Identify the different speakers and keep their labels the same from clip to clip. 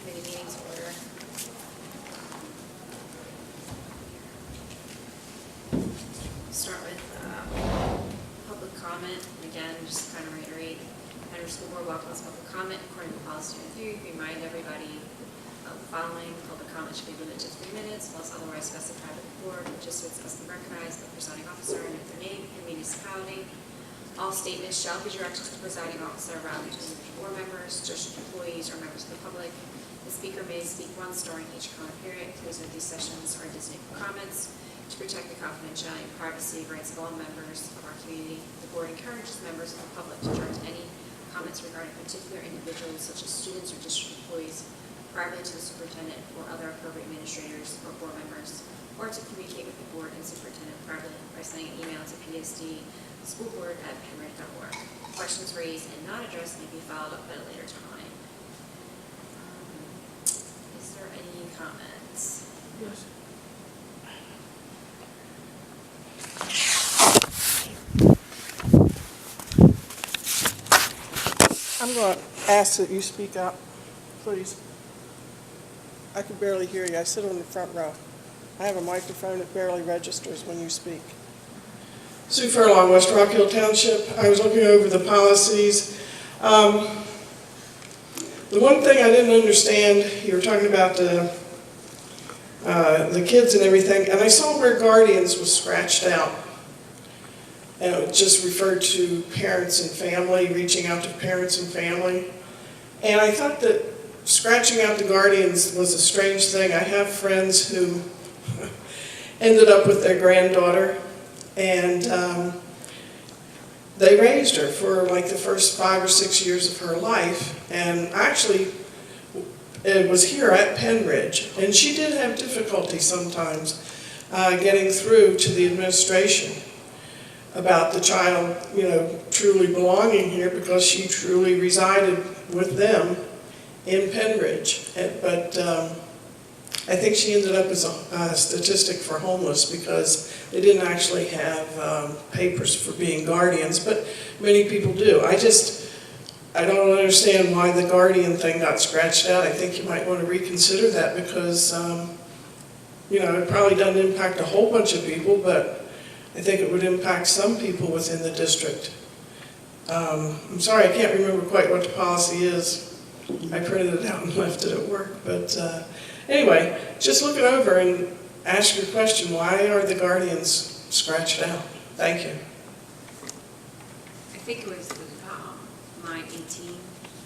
Speaker 1: Committee meetings order. Start with public comment. Again, just to kind of reiterate, Pennridge School Board welcomes public comment according to policy review. Remind everybody of the following: public comment should be limited to 3 minutes, unless otherwise specified by the board, which is to discuss and recognize the presiding officer and their name and municipality. All statements shall be directed to the presiding officer rather than to board members, district employees, or members of the public. The speaker may speak once during each comment period. Please note these sessions are designated for comments. To protect the confidentiality and privacy rights of all members of our community, the board encourages members of the public to direct any comments regarding particular individuals, such as students or district employees, privately to the superintendent or other appropriate administrators or board members, or to communicate with the board and superintendent privately by sending an email to psdschoolboard@pennridge.org. Questions raised and not addressed may be followed up at a later time. Is there any comments?
Speaker 2: Yes. I'm going to ask that you speak up, please. I can barely hear you. I sit on the front row. I have a microphone that barely registers when you speak. Sue Furlong, West Rock Hill Township. I was looking over the policies. The one thing I didn't understand, you were talking about the kids and everything, and I saw where guardians was scratched out. And it just referred to parents and family, reaching out to parents and family. And I thought that scratching out the guardians was a strange thing. I have friends who ended up with their granddaughter, and they raised her for like the first 5 or 6 years of her life. And actually, it was here at Pennridge, and she did have difficulty sometimes getting through to the administration about the child, truly belonging here because she truly resided with them in Pennridge. But I think she ended up as a statistic for homeless because they didn't actually have papers for being guardians, but many people do. I don't understand why the guardian thing got scratched out. I think you might want to reconsider that because, it probably doesn't impact a whole bunch of people, but I think it would impact some people within the district. I'm sorry, I can't remember quite what the policy is. I printed it out and left it at work. But anyway, just look it over and ask your question, why are the guardians scratched out? Thank you.
Speaker 1: I think it was line 18,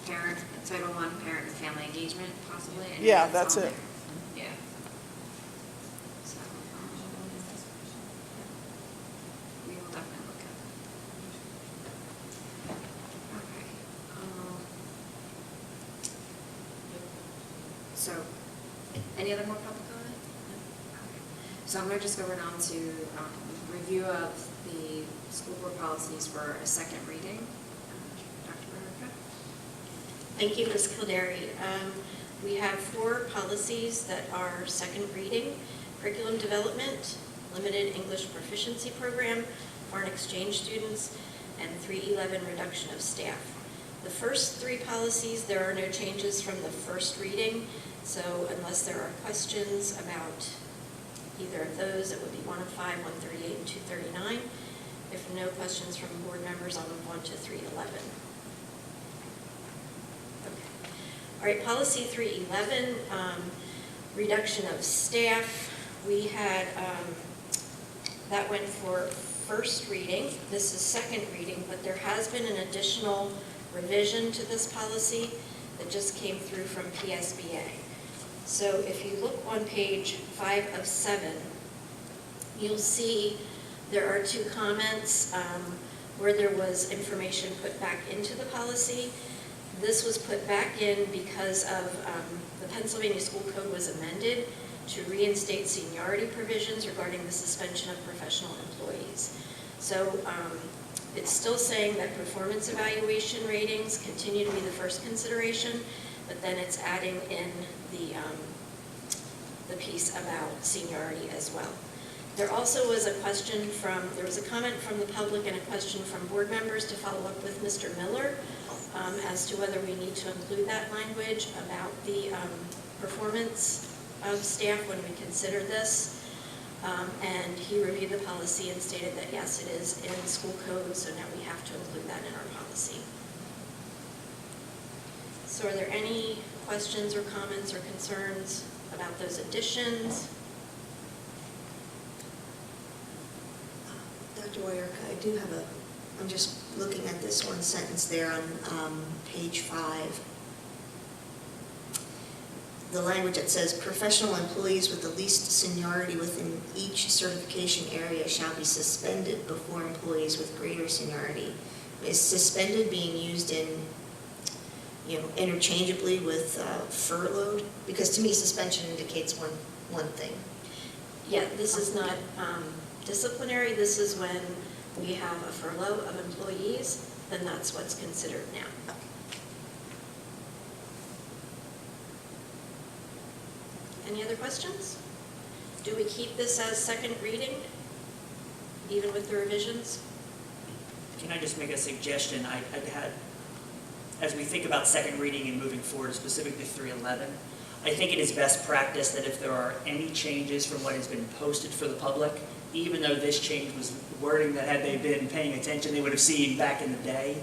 Speaker 1: parent, Title I, parent and family engagement, possibly. And
Speaker 2: Yeah, that's it.
Speaker 1: Yeah. So, we will definitely look at that. Okay. So, any other more public comment? No? Okay. So I'm going to just go right on to review of the school board policies for a second reading.
Speaker 3: Thank you, Ms. Kildare. We have 4 policies that are second reading: curriculum development, limited English proficiency program, foreign exchange students, and 311 reduction of staff. The first 3 policies, there are no changes from the first reading, so unless there are questions about either of those, it would be 105, 138, and 239. If no questions from board members, I'll move on to 311. All right, policy 311, reduction of staff. We had, that went for first reading. This is second reading, but there has been an additional revision to this policy that just came through from PSBA. So if you look on page 5 of 7, you'll see there are 2 comments where there was information put back into the policy. This was put back in because of the Pennsylvania School Code was amended to reinstate seniority provisions regarding the suspension of professional employees. So it's still saying that performance evaluation ratings continue to be the first consideration, but then it's adding in the piece about seniority as well. There also was there was a comment from the public and a question from board members to follow up with Mr. Miller as to whether we need to include that language about the performance of staff when we consider this. And he reviewed the policy and stated that yes, it is in the school code, so now we have to include that in our policy. So are there any questions or comments or concerns about those additions?
Speaker 4: Dr. Boyerka, I do have I'm just looking at this one sentence there on page 5. The language that says, professional employees with the least seniority within each certification area shall be suspended before employees with greater seniority. Is suspended being used in, interchangeably with furloughed? Because to me, suspension indicates one thing.
Speaker 3: Yeah, this is not disciplinary. This is when we have a furlough of employees, then that's what's considered now. Any other questions? Do we keep this as second reading, even with the revisions?
Speaker 5: Can I just make a suggestion? I'd had, as we think about second reading and moving forward, specifically 311, I think it is best practice that if there are any changes from what has been posted for the public, even though this change was wording that had they been paying attention, they would have seen back in the day,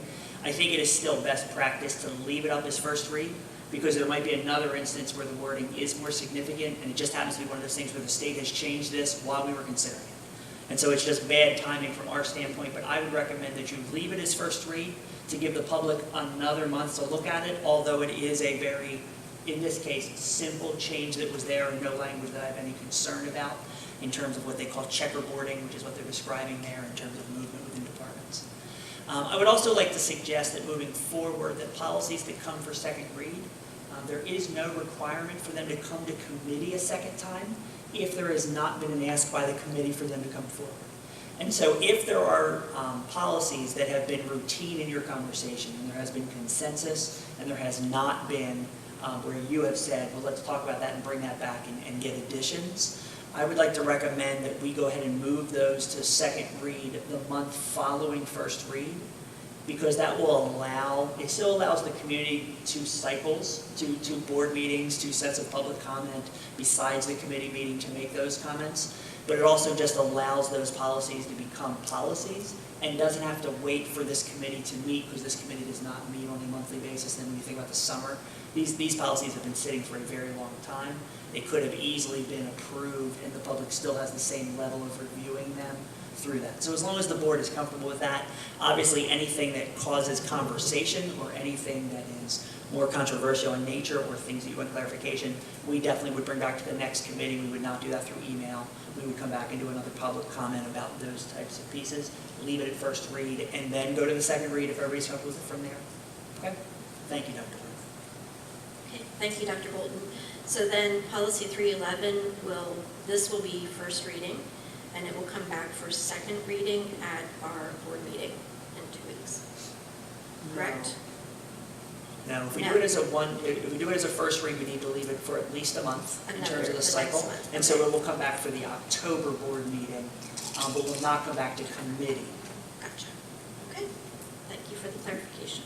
Speaker 5: I think it is still best practice to leave it up as first read, because there might be another instance where the wording is more significant, and it just happens to be one of those things where the state has changed this while we were considering it. And so it's just bad timing from our standpoint, but I would recommend that you leave it as first read to give the public another month to look at it, although it is a very, in this case, simple change that was there and no language that I have any concern about in terms of what they call checkerboarding, which is what they're describing there in terms of movement within departments. I would also like to suggest that moving forward, that policies that come for second read, there is no requirement for them to come to committee a second time if there has not been an ask by the committee for them to come forward. And so if there are policies that have been routine in your conversation and there has been consensus and there has not been where you have said, well, let's talk about that and bring that back and get additions, I would like to recommend that we go ahead and move those to second read the month following first read, because that will allow, it still allows the community 2 cycles, two board meetings, 2 sets of public comment besides the committee meeting to make those comments. But it also just allows those policies to become policies and doesn't have to wait for this committee to meet, because this committee does not meet on a monthly basis. Then when you think about the summer, these policies have been sitting for a very long time. They could have easily been approved and the public still has the same level of reviewing them through that. So as long as the board is comfortable with that, obviously anything that causes conversation or anything that is more controversial in nature or things that you want clarification, we definitely would bring back to the next committee. We would not do that through email. We would come back and do another public comment about those types of pieces, leave it at first read, and then go to the second read if everybody's comfortable with it from there. Okay? Thank you, Dr. Bolton.
Speaker 3: Okay, thank you, Dr. Bolton. So then policy 311 this will be first reading, and it will come back for second reading at our board meeting in 2 weeks. Correct?
Speaker 5: No, if we do it as a first read, we need to leave it for at least a month in terms of the cycle. And so it will come back for the October board meeting, but will not come back to committee.
Speaker 3: Gotcha. Okay. Thank you for the clarification.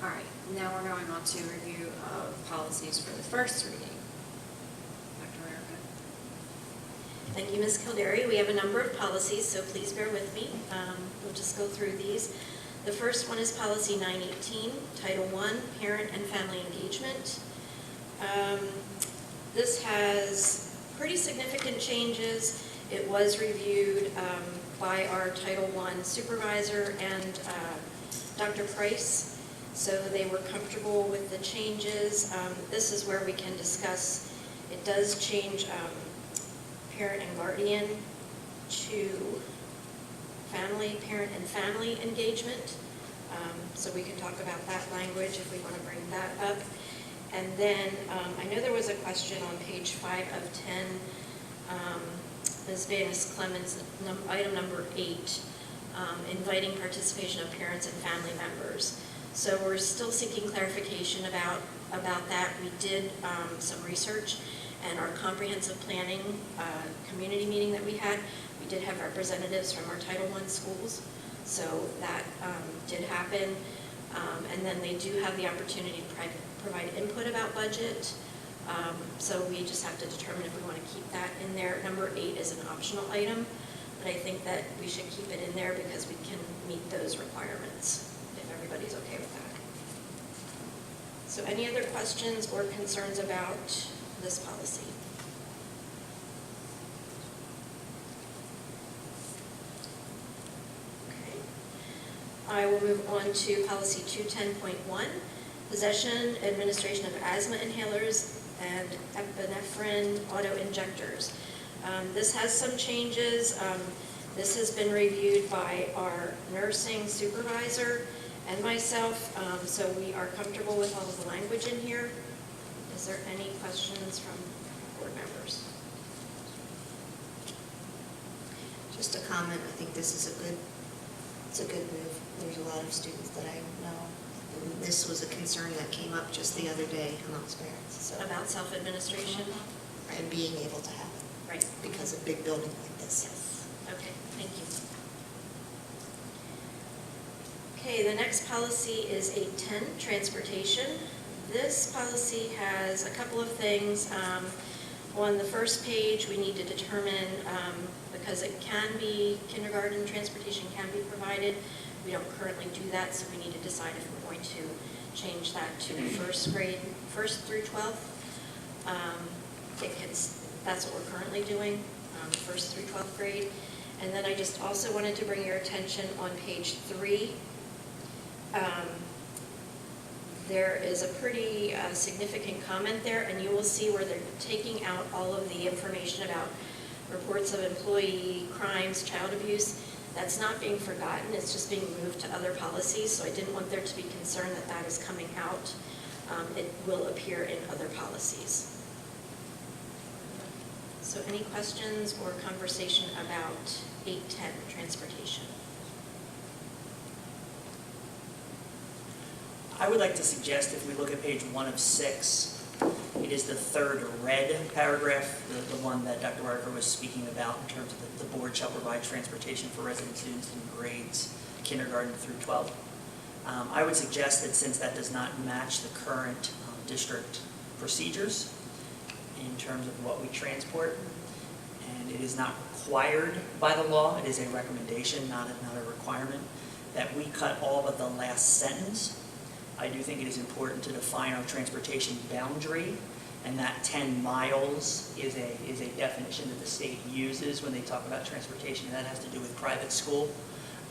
Speaker 1: All right, now we're going on to review of policies for the first reading. Dr. Erica.
Speaker 3: Thank you, Ms. Kildare. We have a number of policies, so please bear with me. We'll just go through these. The first one is policy 918, Title I, Parent and Family Engagement. This has pretty significant changes. It was reviewed by our Title I supervisor and Dr. Price. So they were comfortable with the changes. This is where we can discuss, it does change parent and guardian to parent and family engagement. So we can talk about that language if we want to bring that up. And then I know there was a question on page 5 of 10, Ms. Vanis Clemens, item number 8. inviting participation of parents and family members. So we're still seeking clarification about that. We did some research, and our comprehensive planning community meeting that we had, we did have representatives from our Title I schools, so that did happen. And then they do have the opportunity to provide input about budget. So we just have to determine if we want to keep that in there. Number 8 is an optional item, but I think that we should keep it in there because we can meet those requirements, if everybody's okay with that. So any other questions or concerns about this policy? Okay. I will move on to policy 210.1, possession, administration of asthma inhalers and epinephrine auto-injectors. This has some changes. This has been reviewed by our nursing supervisor and myself, so we are comfortable with all of the language in here. Is there any questions from board members?
Speaker 4: Just a comment, I think this is a good move. There's a lot of students that I know. And this was a concern that came up just the other day amongst parents, so.
Speaker 3: About self-administration?
Speaker 4: And being able to have it.
Speaker 3: Right.
Speaker 4: Because of big building like this.
Speaker 3: Yes. Okay, thank you. Okay, the next policy is 810, transportation. This policy has a couple of things. On the first page, we need to determine, because it can be, kindergarten transportation can be provided. We don't currently do that, so we need to decide if we're going to change that to first grade, 1st through 12th. That's what we're currently doing, 1st through 12th grade. And then I just also wanted to bring your attention on page 3. There is a pretty significant comment there, and you will see where they're taking out all of the information about reports of employee crimes, child abuse. That's not being forgotten, it's just being moved to other policies, so I didn't want there to be concern that that is coming out. It will appear in other policies. So any questions or conversation about 810, transportation?
Speaker 5: I would like to suggest if we look at page 1 of 6, it is the third red paragraph, the one that Dr. Barker was speaking about in terms of the board shall provide transportation for resident students in grades kindergarten through 12. I would suggest that since that does not match the current district procedures in terms of what we transport, and it is not required by the law, it is a recommendation, not a requirement, that we cut all but the last sentence. I do think it is important to define our transportation boundary, and that 10 miles is a definition that the state uses when they talk about transportation, and that has to do with private school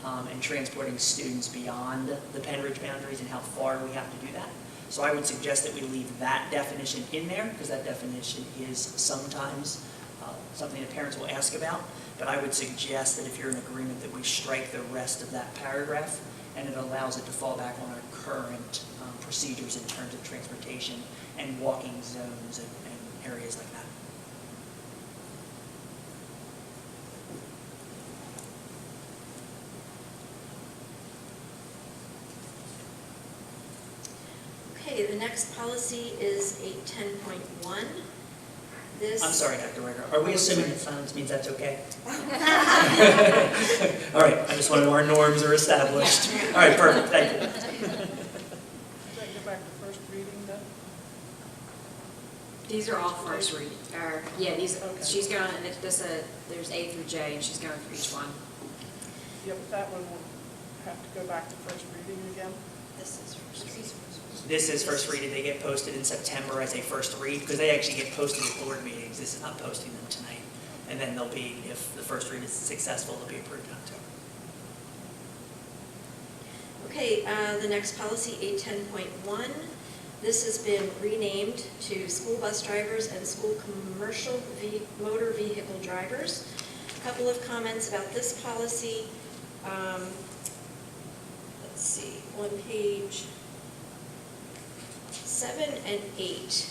Speaker 5: and transporting students beyond the Pennridge boundaries and how far we have to do that. So I would suggest that we leave that definition in there, because that definition is sometimes something that parents will ask about, but I would suggest that if you're in agreement that we strike the rest of that paragraph, and it allows it to fall back on our current procedures in terms of transportation and walking zones and areas like that.
Speaker 3: Okay, the next policy is 810.1. This.
Speaker 5: I'm sorry, Dr. Riker. Are we assuming that silence means that's okay? All right, I just want to know our norms are established. All right, perfect, thank you.
Speaker 2: Should I go back to first reading then?
Speaker 1: These are all first read, yeah, these,
Speaker 2: Okay.
Speaker 1: she's going, there's A through J, and she's going through each one.
Speaker 2: Yeah, but that one will have to go back to first reading again.
Speaker 3: This is first reading.
Speaker 5: This is first reading. They get posted in September as a first read, because they actually get posted at board meetings. This is not posting them tonight. And then they'll be, if the first read is successful, they'll be approved in October.
Speaker 3: Okay, the next policy, 810.1. This has been renamed to school bus drivers and school commercial motor vehicle drivers. A couple of comments about this policy. Let's see, on page 7 and 8,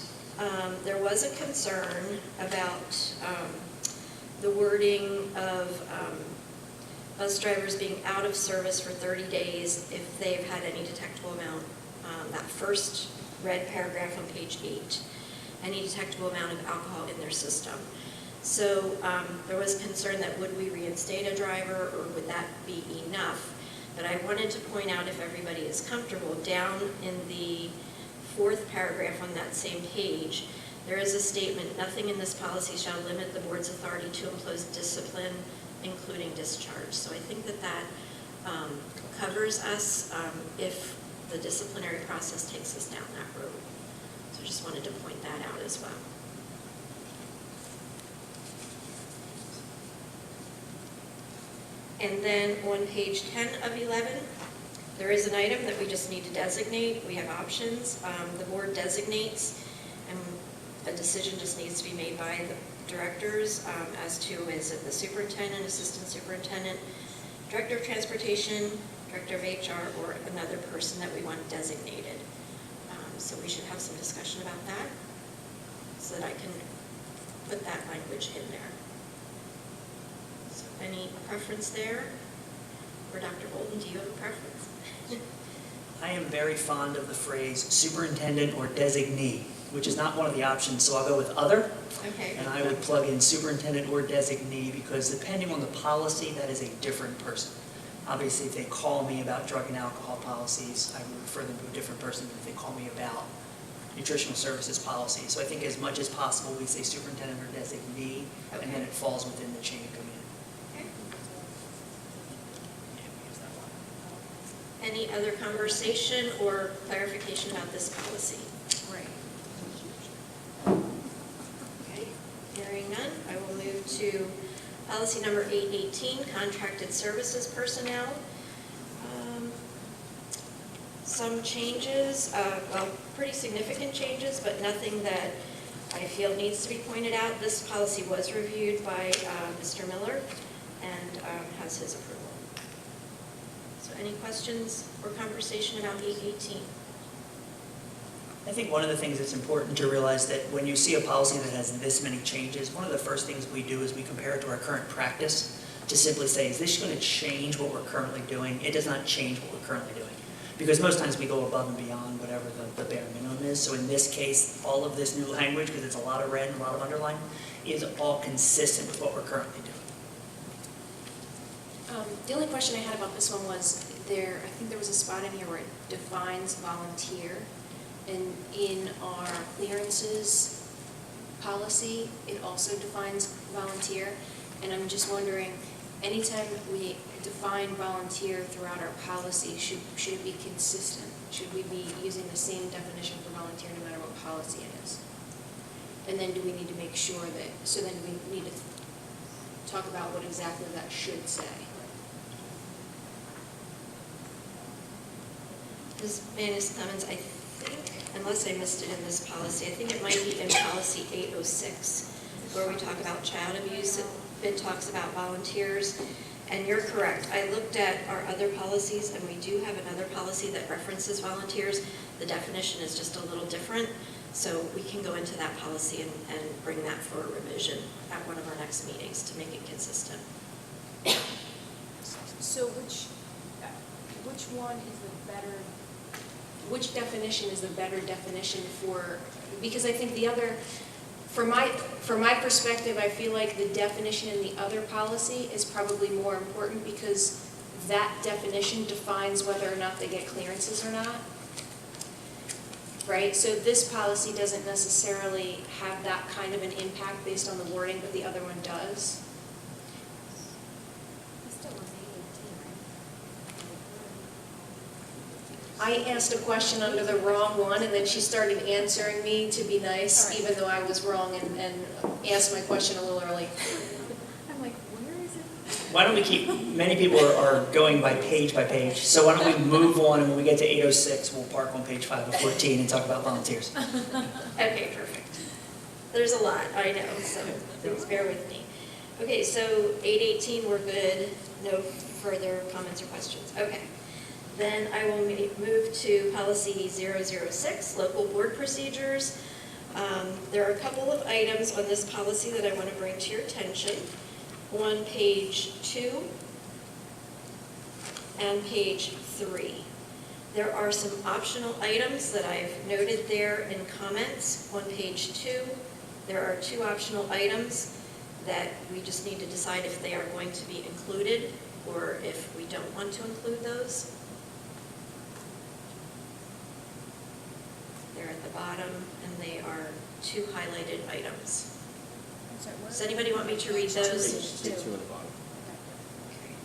Speaker 3: there was a concern about the wording of bus drivers being out of service for 30 days if they've had any detectable amount, that first red paragraph on page 8, any detectable amount of alcohol in their system. So there was concern that would we reinstate a driver or would that be enough? But I wanted to point out, if everybody is comfortable, down in the 4th paragraph on that same page, there is a statement, nothing in this policy shall limit the board's authority to impose discipline, including discharge. So I think that that covers us if the disciplinary process takes us down that road. So just wanted to point that out as well. And then on page 10 of 11, there is an item that we just need to designate. We have options. The board designates, and a decision just needs to be made by the directors as to, is it the superintendent, assistant superintendent, director of transportation, director of HR, or another person that we want designated. So we should have some discussion about that so that I can put that language in there. So any preference there? Or Dr. Bolton, do you have a preference?
Speaker 5: I am very fond of the phrase superintendent or designee, which is not one of the options, so I'll go with other.
Speaker 3: Okay.
Speaker 5: And I would plug in superintendent or designee because depending on the policy, that is a different person. Obviously, if they call me about drug and alcohol policies, I would refer them to a different person than if they call me about nutritional services policy. So I think as much as possible, we say superintendent or designee,
Speaker 3: Okay.
Speaker 5: and then it falls within the chain of command.
Speaker 3: Okay. Any other conversation or clarification about this policy?
Speaker 1: Right.
Speaker 3: Okay, hearing none, I will move to policy number 818, contracted services personnel. Some changes, well, pretty significant changes, but nothing that I feel needs to be pointed out. This policy was reviewed by Mr. Miller and has his approval. So any questions or conversation about 818?
Speaker 5: I think one of the things that's important to realize that when you see a policy that has this many changes, one of the first things we do is we compare it to our current practice to simply say, is this going to change what we're currently doing? It does not change what we're currently doing. Because most times we go above and beyond whatever the bare minimum is. So in this case, all of this new language, because it's a lot of red and a lot of underline, is all consistent with what we're currently doing.
Speaker 6: The only question I had about this one was I think there was a spot in here where it defines volunteer. And in our clearances policy, it also defines volunteer. And I'm just wondering, anytime we define volunteer throughout our policy, should it be consistent? Should we be using the same definition for volunteer no matter what policy it is? And then do we need to make sure that, so then we need to talk about what exactly that should say?
Speaker 3: Ms. Manis Clemens, I think, unless I missed it in this policy, I think it might be in policy 806, where we talk about child abuse. It talks about volunteers. And you're correct. I looked at our other policies, and we do have another policy that references volunteers. The definition is just a little different. So we can go into that policy and bring that for a revision at one of our next meetings to make it consistent.
Speaker 6: So which one is the better, which definition is the better definition for, because I think the other, from my perspective, I feel like the definition in the other policy is probably more important because that definition defines whether or not they get clearances or not. Right? So this policy doesn't necessarily have that kind of an impact based on the wording, but the other one does. I asked a question under the wrong one, and then she started answering me to be nice, even though I was wrong, and asked my question a little early.
Speaker 1: I'm like, where is it?
Speaker 5: Why don't we keep, many people are going by page, so why don't we move on, and when we get to 806, we'll park on page 5 of 14 and talk about volunteers.
Speaker 3: Okay, perfect. There's a lot, I know, so please bear with me. Okay, so 818, we're good. No further comments or questions. Okay. Then I will move to policy 006, local board procedures. There are a couple of items on this policy that I want to bring to your attention. On page 2, and page 3. There are some optional items that I've noted there in comments on page 2. There are 2 optional items that we just need to decide if they are going to be included or if we don't want to include those. They're at the bottom, and they are 2 highlighted items. Does anybody want me to read those?
Speaker 7: Two at the bottom.
Speaker 3: Okay.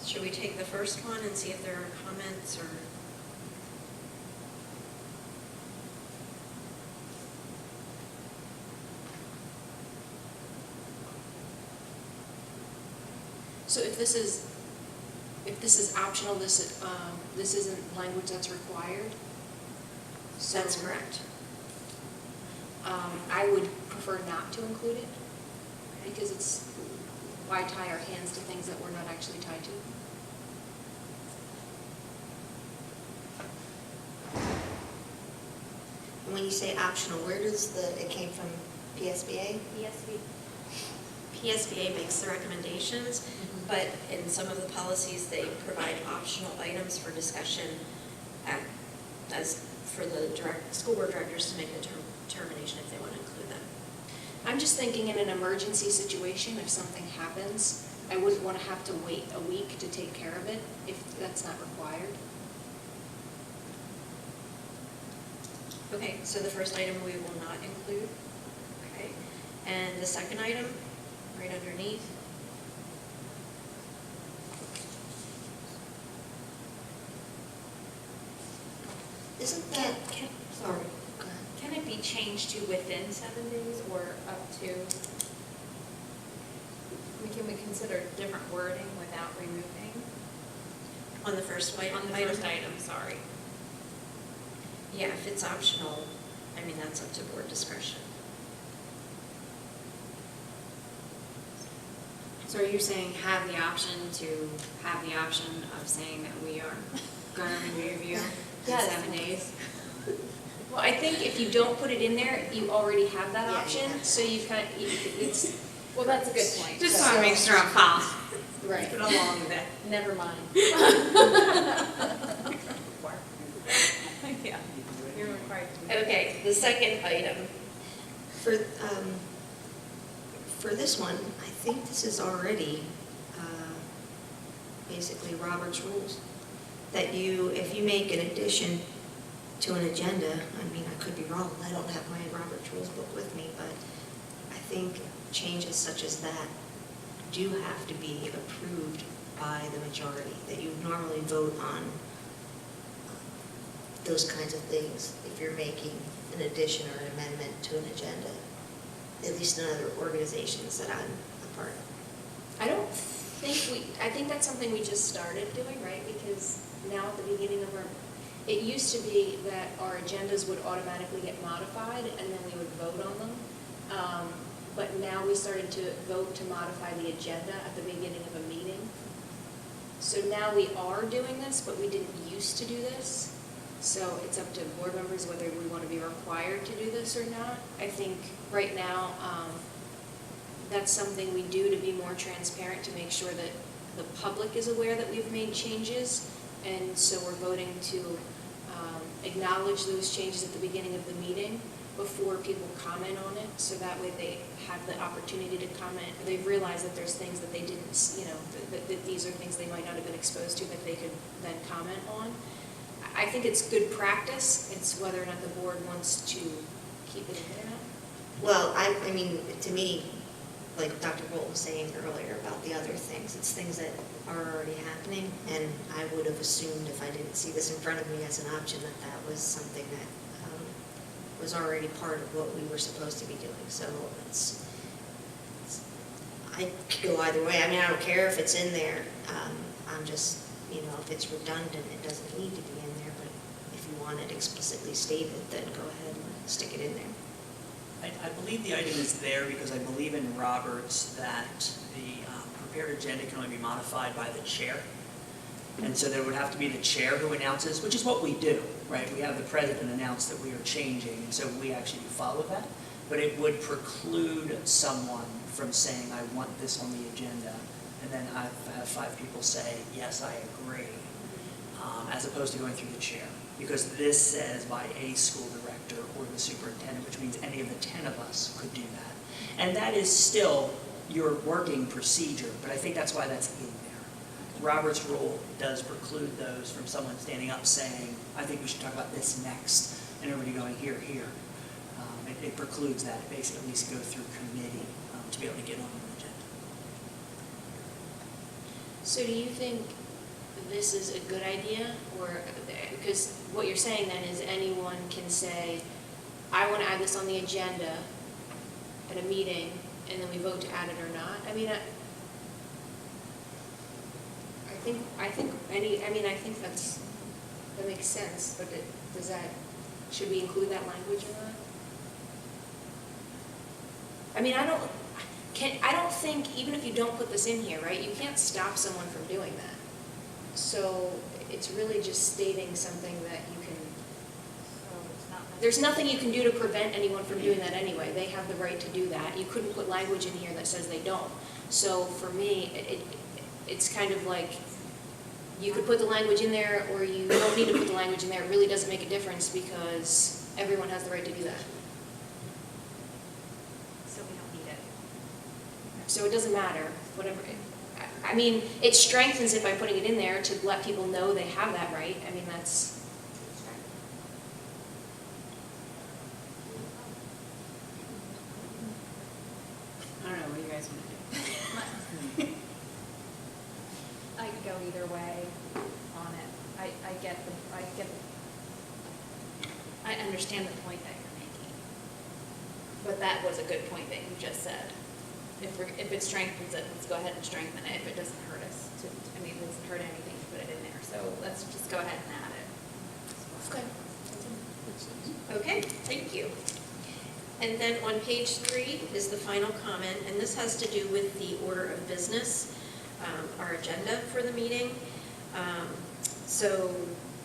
Speaker 3: Should we take the first one and see if there are comments or?
Speaker 6: So if this is optional, this isn't language that's required? So,
Speaker 3: That's correct.
Speaker 6: I would prefer not to include it, because it's, why tie our hands to things that we're not actually tied to?
Speaker 4: When you say optional, where does it came from, PSBA?
Speaker 3: PSBA makes the recommendations, but in some of the policies, they provide optional items for discussion as for the school board directors to make a determination if they want to include them.
Speaker 6: I'm just thinking in an emergency situation, if something happens, I wouldn't want to have to wait a week to take care of it if that's not required.
Speaker 3: Okay, so the first item we will not include. Okay, and the second item, right underneath.
Speaker 4: Isn't that, sorry, go ahead.
Speaker 8: Can it be changed to within 7 days or up to? Can we consider different wording without removing?
Speaker 3: On the first item?
Speaker 8: On the first item, sorry.
Speaker 3: Yeah, if it's optional, I mean, that's up to board discretion.
Speaker 1: So are you saying have the option of saying that we are going to remove you in
Speaker 6: Yes.
Speaker 1: 7 days?
Speaker 6: Well, I think if you don't put it in there, you already have that
Speaker 4: Yeah,
Speaker 6: option,
Speaker 4: yeah.
Speaker 6: so you kind of, it's,
Speaker 8: Well, that's a good point.
Speaker 1: Just want to make sure I'm following.
Speaker 6: right,
Speaker 1: Put along with it.
Speaker 6: never mind.
Speaker 8: Yeah, you're required to.
Speaker 3: Okay, the second item.
Speaker 4: For this one, I think this is already basically Robert's rules. That if you make an addition to an agenda, I mean, I could be wrong, I don't have my Robert's Rules book with me, but I think changes such as that do have to be approved by the majority, that you normally vote on those kinds of things if you're making an addition or an amendment to an agenda, at least in other organizations that I'm a part of.
Speaker 6: I think that's something we just started doing, right? Because now at the beginning of it used to be that our agendas would automatically get modified and then we would vote on them. But now we started to vote to modify the agenda at the beginning of a meeting. So now we are doing this, but we didn't used to do this. So it's up to board members whether we want to be required to do this or not. I think right now, that's something we do to be more transparent, to make sure that the public is aware that we've made changes. And so we're voting to acknowledge those changes at the beginning of the meeting before people comment on it. So that way they have the opportunity to comment. They've realized that there's things that they didn't, that these are things they might not have been exposed to that they could then comment on. I think it's good practice. It's whether or not the board wants to keep it in there or not.
Speaker 4: Well, I mean, to me, like Dr. Bolt was saying earlier about the other things, it's things that are already happening, and I would have assumed if I didn't see this in front of me as an option that that was something that was already part of what we were supposed to be doing. So I could go either way. I mean, I don't care if it's in there. I'm just, if it's redundant, it doesn't need to be in there, but if you want it explicitly stated, then go ahead and stick it in there.
Speaker 5: I believe the item is there because I believe in Roberts that the prepared agenda can only be modified by the chair. And so there would have to be the chair who announces, which is what we do, right? We have the president announce that we are changing, and so we actually follow that. But it would preclude someone from saying, I want this on the agenda, and then have 5 people say, yes, I agree, as opposed to going through the chair. Because this says by a school director or the superintendent, which means any of the 10 of us could do that. And that is still your working procedure, but I think that's why that's in there. Robert's rule does preclude those from someone standing up saying, I think we should talk about this next, and everybody going, here, here. It precludes that. It makes it at least go through committee to be able to get on an agenda.
Speaker 6: So do you think this is a good idea, or, because what you're saying then is anyone can say, I want to add this on the agenda at a meeting, and then we vote to add it or not? I mean, I think that makes sense, but should we include that language or not? I mean, I don't think, even if you don't put this in here, right, you can't stop someone from doing that. So it's really just stating something that you can, there's nothing you can do to prevent anyone from doing that anyway. They have the right to do that. You couldn't put language in here that says they don't. So for me, it's kind of like, you could put the language in there or you don't need to put the language in there. It really doesn't make a difference because everyone has the right to do that.
Speaker 8: So we don't need it.
Speaker 6: So it doesn't matter, whatever. I mean, it strengthens it by putting it in there to let people know they have that right. I mean, that's. I don't know, what do you guys want to do?
Speaker 8: I could go either way on it. I understand the point that you're making. But that was a good point that you just said. If it strengthens it, let's go ahead and strengthen it. If it doesn't hurt us it doesn't hurt anything to put it in there. So let's just go ahead and add it.
Speaker 3: Okay, thank you. And then on page 3 is the final comment, and this has to do with the order of business, our agenda for the meeting. So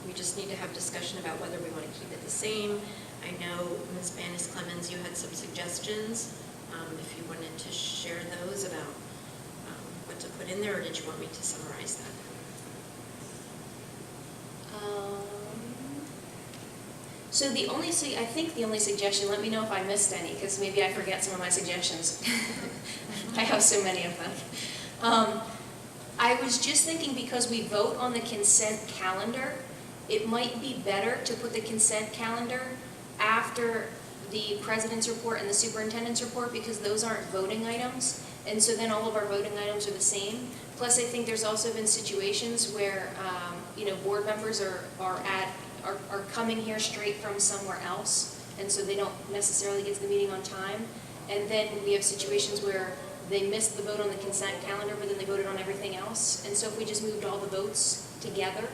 Speaker 3: we just need to have discussion about whether we want to keep it the same. I know, Ms. Banis Clemens, you had some suggestions. If you wanted to share those about what to put in there, or did you want me to summarize that?
Speaker 6: So I think the only suggestion, let me know if I missed any, because maybe I forget some of my suggestions. I have so many of them. I was just thinking, because we vote on the consent calendar, it might be better to put the consent calendar after the president's report and the superintendent's report, because those aren't voting items, and so then all of our voting items are the same. Plus, I think there's also been situations where, board members are coming here straight from somewhere else, and so they don't necessarily get to the meeting on time. And then we have situations where they missed the vote on the consent calendar, but then they voted on everything else. And so if we just moved all the votes together,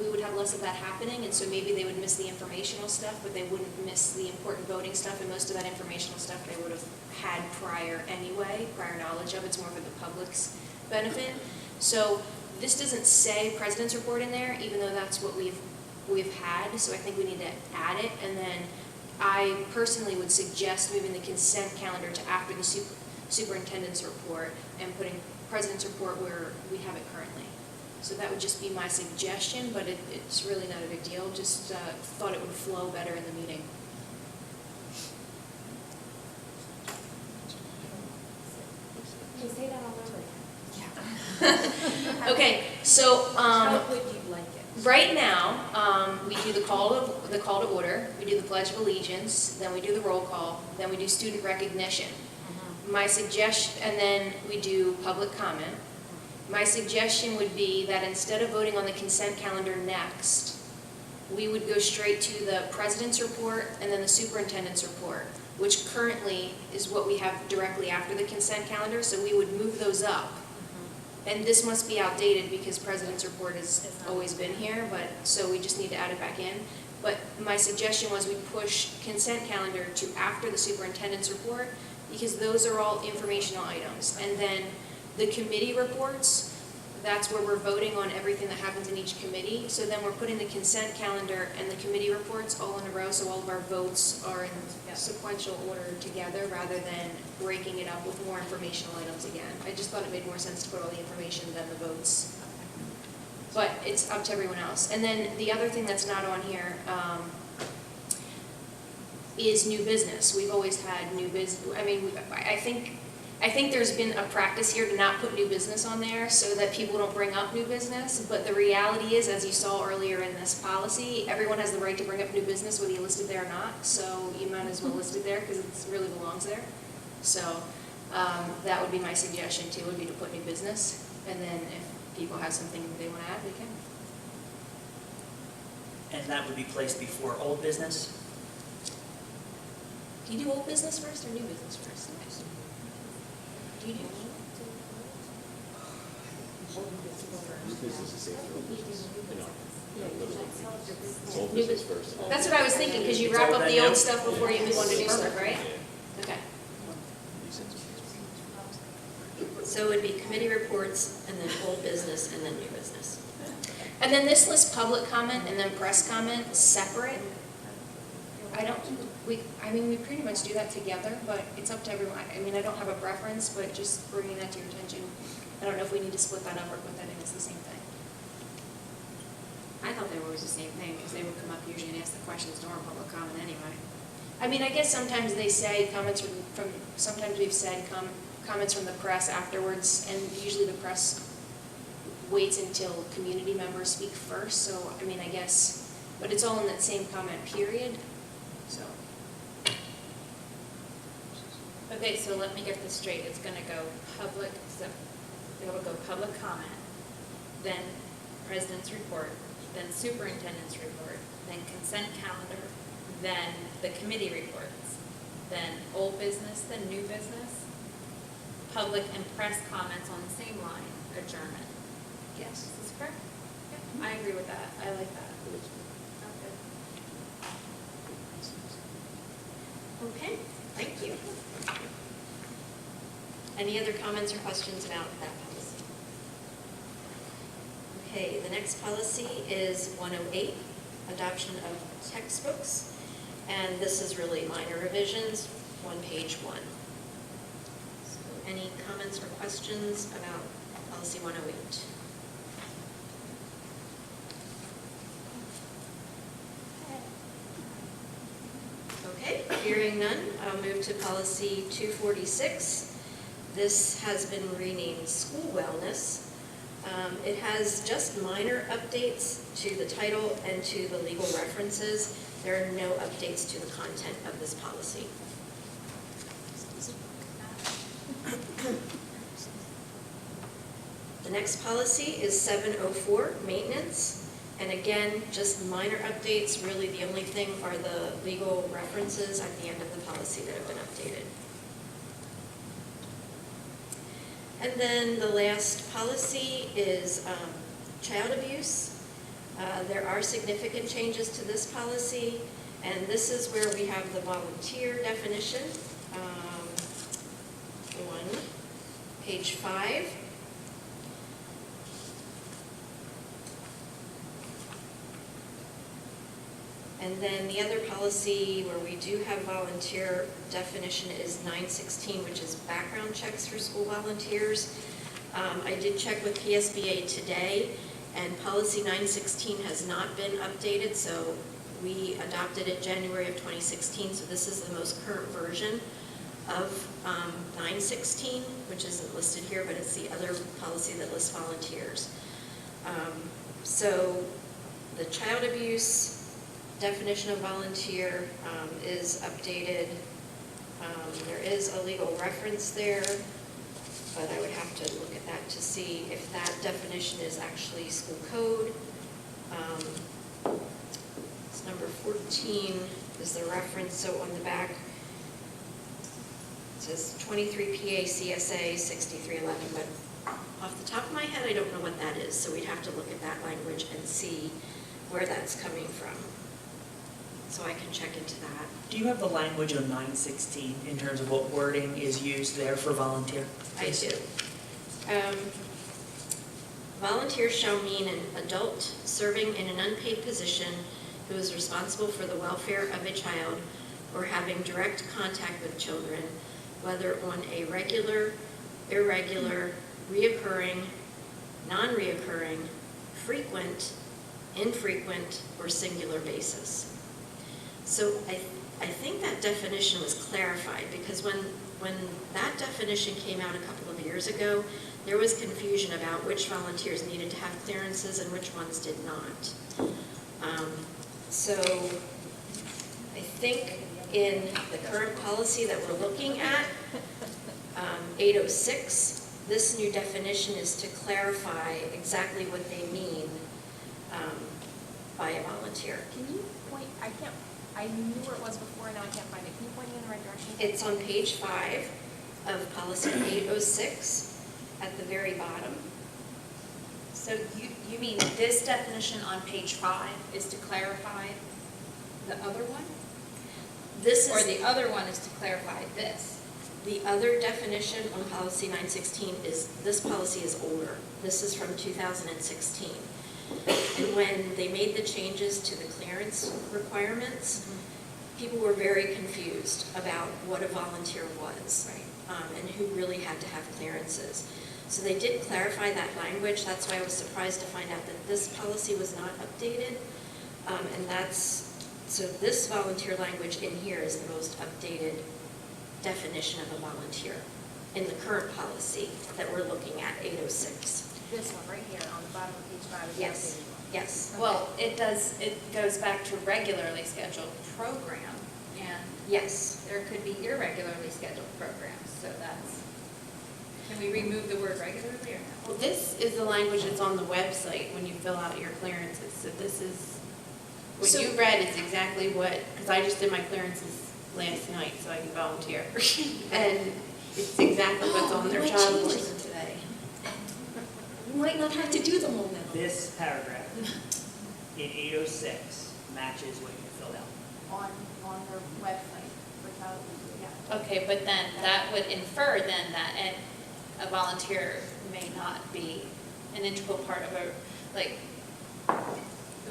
Speaker 6: we would have less of that happening, and so maybe they would miss the informational stuff, but they wouldn't miss the important voting stuff, and most of that informational stuff they would have had prior anyway, prior knowledge of. It's more for the public's benefit. So this doesn't say president's report in there, even though that's what we've had, so I think we need to add it. And then I personally would suggest moving the consent calendar to after the superintendent's report and putting president's report where we have it currently. So that would just be my suggestion, but it's really not a big deal. Just thought it would flow better in the meeting.
Speaker 8: Can you say that all over again? Yeah.
Speaker 6: Okay, so
Speaker 8: How would you like it?
Speaker 6: right now, we do the call to order, we do the Pledge of Allegiance, then we do the roll call, then we do student recognition. My suggestion, and then we do public comment. My suggestion would be that instead of voting on the consent calendar next, we would go straight to the president's report and then the superintendent's report, which currently is what we have directly after the consent calendar, so we would move those up. And this must be outdated because president's report has always been here, but so we just need to add it back in. But my suggestion was we push consent calendar to after the superintendent's report, because those are all informational items. And then the committee reports, that's where we're voting on everything that happens in each committee. So then we're putting the consent calendar and the committee reports all in a row, so all of our votes are in sequential order together, rather than breaking it up with more informational items again. I just thought it made more sense to put all the information than the votes. But it's up to everyone else. And then the other thing that's not on here is new business. We've always had new business. I mean, I think there's been a practice here to not put new business on there so that people don't bring up new business. But the reality is, as you saw earlier in this policy, everyone has the right to bring up new business whether you listed there or not. So you might as well list it there because it really belongs there. So that would be my suggestion too, would be to put new business. And then if people have something they want to add, they can.
Speaker 5: And that would be placed before old business?
Speaker 6: Do you do old business first or new business first? Do you do?
Speaker 7: New business is safe for old business, you know, literally. It's old
Speaker 6: New
Speaker 7: business
Speaker 6: bus-
Speaker 7: first.
Speaker 6: That's what I was thinking, because you
Speaker 5: It's
Speaker 6: wrap
Speaker 5: all
Speaker 6: up
Speaker 5: done
Speaker 6: the
Speaker 5: now?
Speaker 6: old stuff before you move on to new stuff, right?
Speaker 7: Yeah.
Speaker 6: Okay.
Speaker 3: So it would be committee reports, and then old business, and then new business.
Speaker 6: And then this lists public comment and then press comment separate. We pretty much do that together, but it's up to everyone. I mean, I don't have a preference, but just bringing that to your attention. I don't know if we need to split that up or put that in as the same thing.
Speaker 1: I thought they were always the same thing, because they would come up usually and ask the questions during public comment anyway.
Speaker 6: I mean, I guess sometimes they say comments from sometimes we've said comments from the press afterwards, and usually the press waits until community members speak first, so, I mean, I guess, but it's all in that same comment period, so.
Speaker 8: Okay, so let me get this straight. It's gonna go public, so it will go public comment, then president's report, then superintendent's report, then consent calendar, then the committee reports, then old business, then new business, public and press comments on the same line, adjournment.
Speaker 6: Yes.
Speaker 8: Is this correct? Yeah, I agree with that. I like that. Okay.
Speaker 3: Okay, thank you. Any other comments or questions about that policy? Okay, the next policy is 108, adoption of textbooks. And this is really minor revisions, page 1. So any comments or questions about policy 108? Okay, hearing none, I'll move to policy 246. This has been renamed School Wellness. It has just minor updates to the title and to the legal references. There are no updates to the content of this policy. The next policy is 704, maintenance. And again, just minor updates. Really, the only thing are the legal references at the end of the policy that have been updated. And then the last policy is child abuse. There are significant changes to this policy, and this is where we have the volunteer definition on page 5. And then the other policy where we do have volunteer definition is 916, which is background checks for school volunteers. I did check with PSBA today, and policy 916 has not been updated, so we adopted it January of 2016, so this is the most current version of 916, which isn't listed here, but it's the other policy that lists volunteers. So the child abuse definition of volunteer is updated. There is a legal reference there, but I would have to look at that to see if that definition is actually school code. It's number 14 is the reference, so on the back it says 23 PA CSA 6311, but off the top of my head I don't know what that is, so we'd have to look at that language and see where that's coming from. so I can check into that.
Speaker 5: Do you have the language on 916 in terms of what wording is used there for volunteer?
Speaker 3: I do. Volunteer shall mean an adult serving in an unpaid position who is responsible for the welfare of a child or having direct contact with children, whether on a regular, irregular, reoccurring, non-reoccurring, frequent, infrequent, or singular basis. So I think that definition was clarified because when that definition came out a couple of years ago, there was confusion about which volunteers needed to have clearances and which ones did not. So I think in the current policy that we're looking at, 806, this new definition is to clarify exactly what they mean by a volunteer.
Speaker 6: Can you point, I knew where it was before, now I can't find it. Can you point me in the right direction?
Speaker 3: It's on page 5 of policy 806 at the very bottom.
Speaker 8: So you mean this definition on page 5 is to clarify the other one?
Speaker 3: This
Speaker 8: Or
Speaker 3: is
Speaker 8: the other one is to clarify this?
Speaker 3: the other definition on policy 916 is, this policy is older. This is from 2016. And when they made the changes to the clearance requirements, people were very confused about what a volunteer was.
Speaker 8: Right.
Speaker 3: And who really had to have clearances. So they did clarify that language. That's why I was surprised to find out that this policy was not updated. So this volunteer language in here is the most updated definition of a volunteer in the current policy that we're looking at, 806.
Speaker 6: This one right here on the bottom of page 5 is the
Speaker 3: Yes,
Speaker 6: updated one.
Speaker 3: yes,
Speaker 8: Well, it goes back to regularly scheduled program, and
Speaker 3: yes.
Speaker 8: there could be irregularly scheduled programs, so can we remove the word regularly or no?
Speaker 9: Well, this is the language that's on the website when you fill out your clearances. So this is, what
Speaker 3: So-
Speaker 9: you read is exactly what, because I just did my clearances last night so I can volunteer. And it's exactly what's on their child license today.
Speaker 3: You might not have to do them all now.
Speaker 5: This paragraph in 806 matches what you filled out.
Speaker 6: On their website for child, yeah.
Speaker 8: Okay, but then that would infer then that a volunteer may not be an integral part of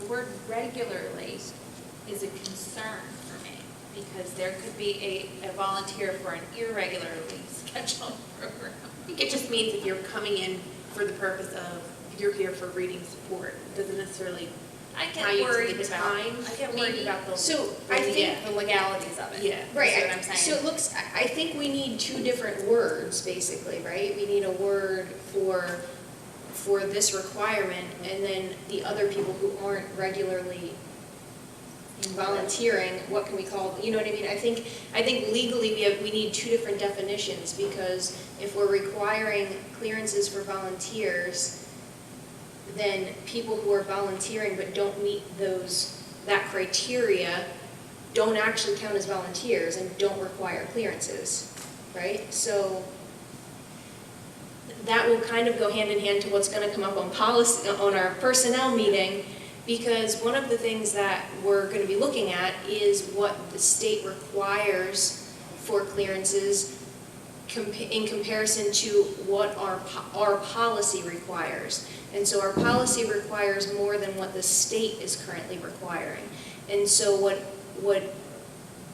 Speaker 8: the word regularly is a concern for me, because there could be a volunteer for an irregularly scheduled program.
Speaker 9: I think it just means if you're coming in for the purpose of, you're here for reading support. It doesn't necessarily
Speaker 8: I
Speaker 9: tie
Speaker 8: get
Speaker 9: you to
Speaker 8: worried
Speaker 9: the time.
Speaker 8: I get worried
Speaker 9: maybe.
Speaker 8: about the,
Speaker 10: So I think,
Speaker 8: the legalities of it.
Speaker 9: Yeah.
Speaker 10: right,
Speaker 8: Is what I'm saying.
Speaker 10: so it looks, I think we need two different words, basically, right? We need a word for this requirement, and then the other people who aren't regularly volunteering, what can we call, you know what I mean? I think legally we need two different definitions, because if we're requiring clearances for volunteers, then people who are volunteering but don't meet that criteria don't actually count as volunteers and don't require clearances, right? So that will kind of go hand in hand to what's going to come up on policy, on our personnel meeting, because one of the things that we're going to be looking at is what the state requires for clearances in comparison to what our policy requires. And so our policy requires more than what the state is currently requiring. And so what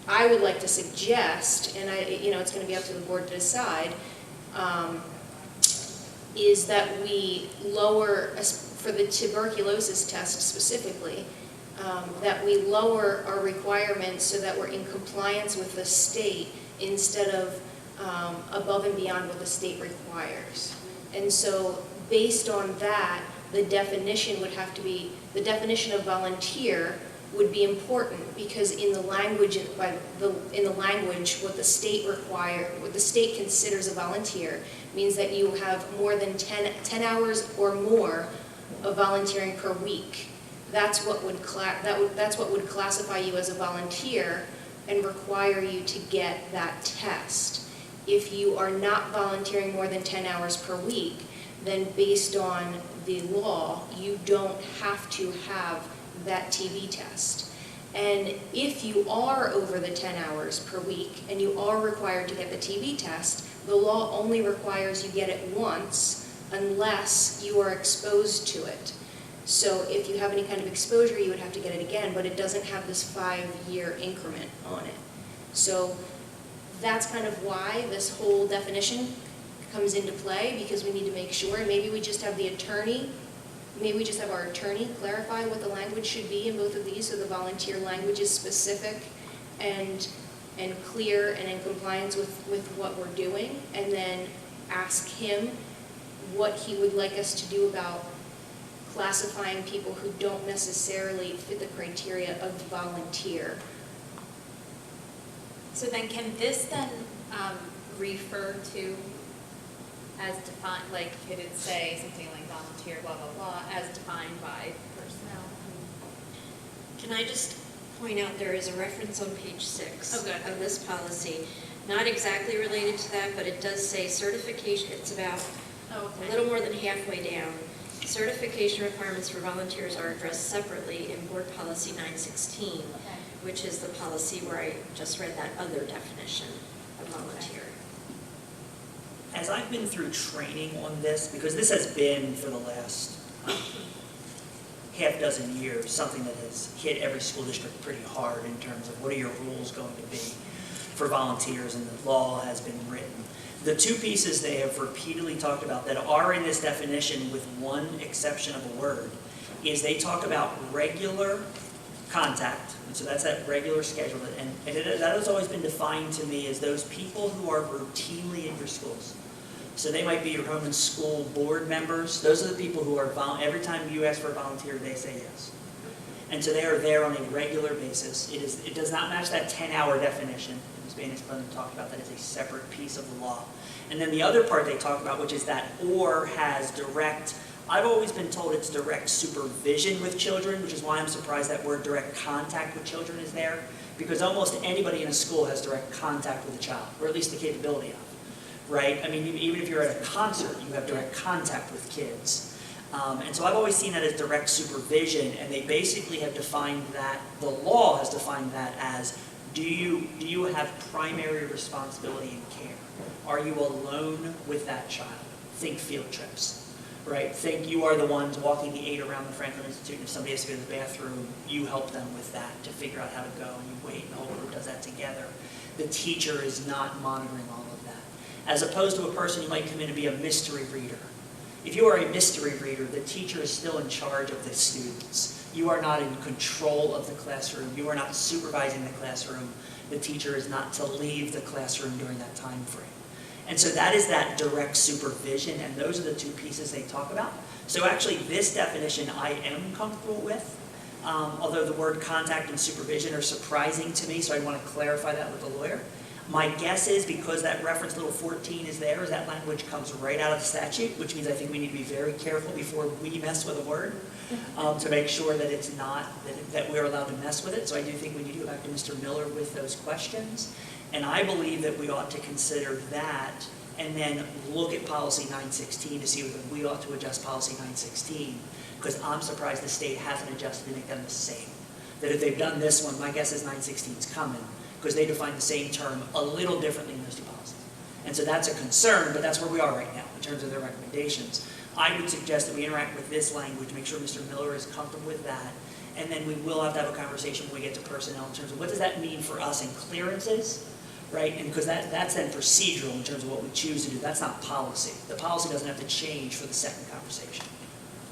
Speaker 10: I would like to suggest, and it's going to be up to the board to decide, is that we lower, for the tuberculosis test specifically, that we lower our requirements so that we're in compliance with the state instead of above and beyond what the state requires. And so based on that, the definition would have to be, the definition of volunteer would be important, because in the language, what the state considers a volunteer means that you have more than 10 hours or more of volunteering per week. That's what would classify you as a volunteer and require you to get that test. If you are not volunteering more than 10 hours per week, then based on the law, you don't have to have that TB test. And if you are over the 10 hours per week and you are required to get the TB test, the law only requires you get it once unless you are exposed to it. So if you have any kind of exposure, you would have to get it again, but it doesn't have this 5-year increment on it. So that's kind of why this whole definition comes into play, because we need to make sure, and maybe we just have the attorney, maybe we just have our attorney clarify what the language should be in both of these, so the volunteer language is specific and clear and in compliance with what we're doing, and then ask him what he would like us to do about classifying people who don't necessarily fit the criteria of volunteer.
Speaker 8: So then can this then refer to as defined, like could it say something like volunteer, blah, blah, blah, as defined by personnel?
Speaker 3: Can I just point out there is a reference on page 6
Speaker 8: Oh, good.
Speaker 3: of this policy, not exactly related to that, but it does say certification. It's about
Speaker 8: Oh,
Speaker 3: a little more than halfway down. Certification requirements for volunteers are addressed separately in Board Policy 916,
Speaker 8: Okay.
Speaker 3: which is the policy where I just read that other definition of volunteer.
Speaker 5: As I've been through training on this, because this has been for the last half dozen years, something that has hit every school district pretty hard in terms of what are your rules going to be for volunteers, and the law has been written. The two pieces they have repeatedly talked about that are in this definition with one exception of a word is they talk about regular contact, and so that's that regular schedule, and that has always been defined to me as those people who are routinely in your schools. So they might be your home and school board members. Those are the people who are, every time you ask for a volunteer, they say yes. And so they are there on a regular basis. It does not match that 10-hour definition. Ms. Bannick's plan talked about that as a separate piece of the law. And then the other part they talk about, which is that or has direct, I've always been told it's direct supervision with children, which is why I'm surprised that word direct contact with children is there, because almost anybody in a school has direct contact with a child, or at least the capability of, right? I mean, even if you're at a concert, you have direct contact with kids. And so I've always seen that as direct supervision, and they basically have defined that, the law has defined that as, do you have primary responsibility and care? Are you alone with that child? Think field trips, right? Think you are the ones walking the 8 around the Franklin Institute, and if somebody has to go to the bathroom, you help them with that to figure out how to go, and you wait, and the whole group does that together. The teacher is not monitoring all of that. As opposed to a person who might come in to be a mystery reader. If you are a mystery reader, the teacher is still in charge of the students. You are not in control of the classroom. You are not supervising the classroom. The teacher is not to leave the classroom during that time frame. And so that is that direct supervision, and those are the two pieces they talk about. So actually this definition I am comfortable with, although the word contact and supervision are surprising to me, so I want to clarify that with the lawyer. My guess is because that reference little 14 is there, is that language comes right out of the statute, which means I think we need to be very careful before we mess with a word to make sure that it's not, that we're allowed to mess with it. So I do think we need to go back to Mr. Miller with those questions. And I believe that we ought to consider that and then look at policy 916 to see whether we ought to adjust policy 916, because I'm surprised the state hasn't adjusted to make them the same. That if they've done this one, my guess is 916 is coming, because they define the same term a little differently in those two policies. And so that's a concern, but that's where we are right now in terms of their recommendations. I would suggest that we interact with this language, make sure Mr. Miller is comfortable with that, and then we will have to have a conversation when we get to personnel in terms of what does that mean for us in clearances, right? And because that's then procedural in terms of what we choose to do. That's not policy. The policy doesn't have to change for the second conversation.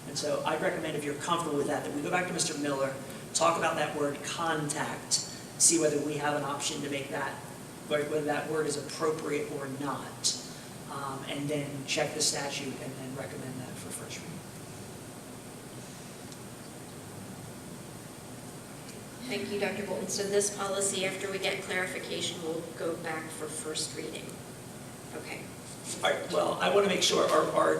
Speaker 5: And so I'd recommend, if you're comfortable with that we go back to Mr. Miller, talk about that word contact, see whether we have an option to make that, whether that word is appropriate or not, and then check the statute and then recommend that for first reading.
Speaker 3: Thank you, Dr. Bolton. So this policy, after we get clarification, will go back for first reading. Okay.
Speaker 5: All right, well, I want to make sure,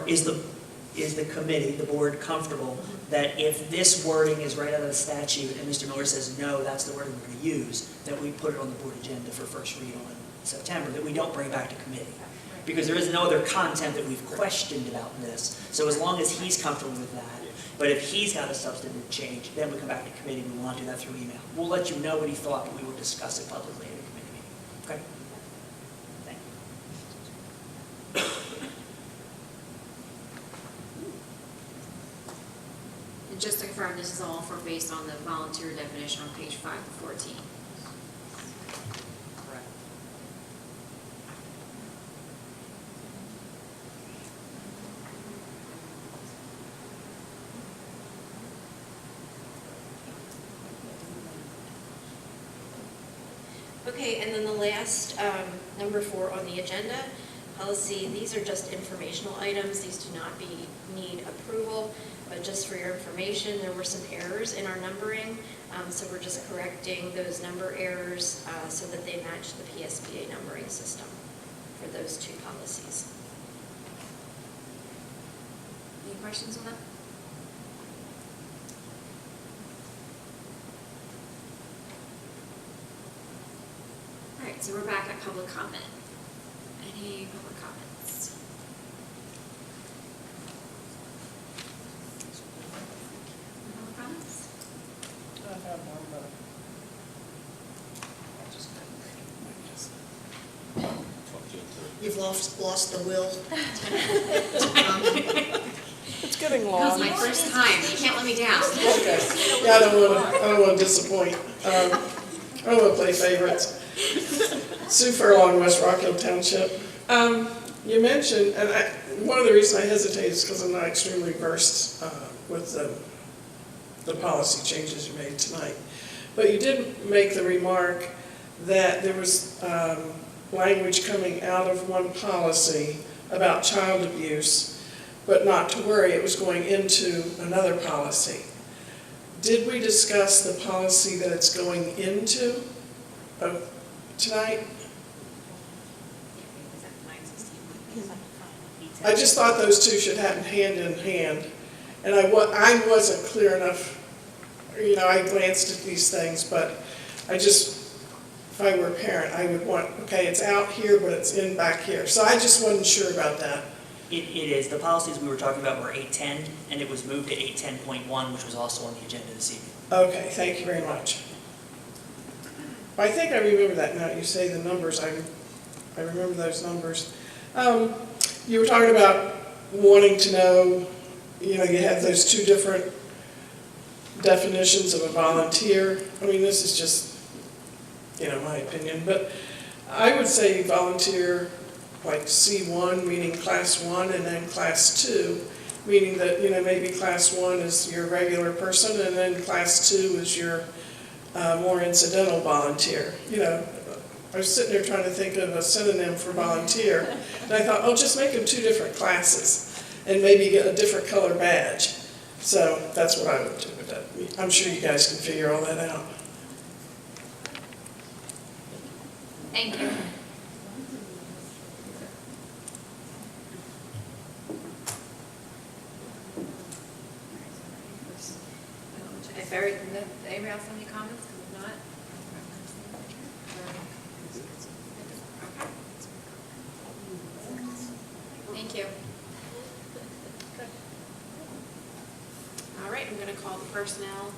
Speaker 5: is the committee, the board, comfortable that if this wording is right out of the statute and Mr. Miller says, no, that's the wording we're going to use, that we put it on the board agenda for first read on September, that we don't bring it back to committee? because there is no other content that we've questioned about this. So as long as he's comfortable with that, but if he's got a substantive change, then we come back to committee, we want to do that through email. We'll let you know what he thought, but we will discuss it publicly at a committee meeting. Okay? Thank you.
Speaker 1: And just to confirm, this is all based on the volunteer definition on page 5 to 14.
Speaker 5: Correct.
Speaker 3: Okay, and then the last, number 4 on the agenda, policy, these are just informational items, these do not need approval, but just for your information, there were some errors in our numbering, so we're just correcting those number errors so that they match the PSBA numbering system for those 2 policies.
Speaker 1: Any questions on that? All right, so we're back at public comment. Any public comments? Public comments?
Speaker 4: You've lost the will.
Speaker 2: It's getting
Speaker 1: That
Speaker 2: long.
Speaker 1: was my first time. You can't let me down.
Speaker 2: Okay. Yeah, I don't want to disappoint. I don't want to play favorites. Sue Furlong, West Rock Hill Township. You mentioned, and one of the reasons I hesitate is because I'm not extremely versed with the policy changes you made tonight. But you did make the remark that there was language coming out of one policy about child abuse, but not to worry, it was going into another policy. Did we discuss the policy that it's going into tonight? I just thought those two should happen hand in hand. And I wasn't clear enough, you know, I glanced at these things, but I just, if I were a parent, I would want, okay, it's out here, but it's in back here. So I just wasn't sure about that.
Speaker 5: It is. The policies we were talking about were 810, and it was moved to 810.1, which was also on the agenda this evening.
Speaker 2: Okay, thank you very much. I think I remember that now. You say the numbers, I remember those numbers. You were talking about wanting to know, you know, you have those 2 different definitions of a volunteer. I mean, this is just, you know, my opinion, but I would say volunteer like C1, meaning class 1, and then class 2, meaning that, you know, maybe class 1 is your regular person, and then class 2 is your more incidental volunteer. You know, I was sitting there trying to think of a synonym for volunteer, and I thought, oh, just make them 2 different classes, and maybe get a different color badge. So that's what I would do with that. I'm sure you guys can figure all that out.
Speaker 1: Thank you.
Speaker 6: If anybody else have any comments, if not?
Speaker 1: Thank you.
Speaker 6: All right, I'm going to call the personnel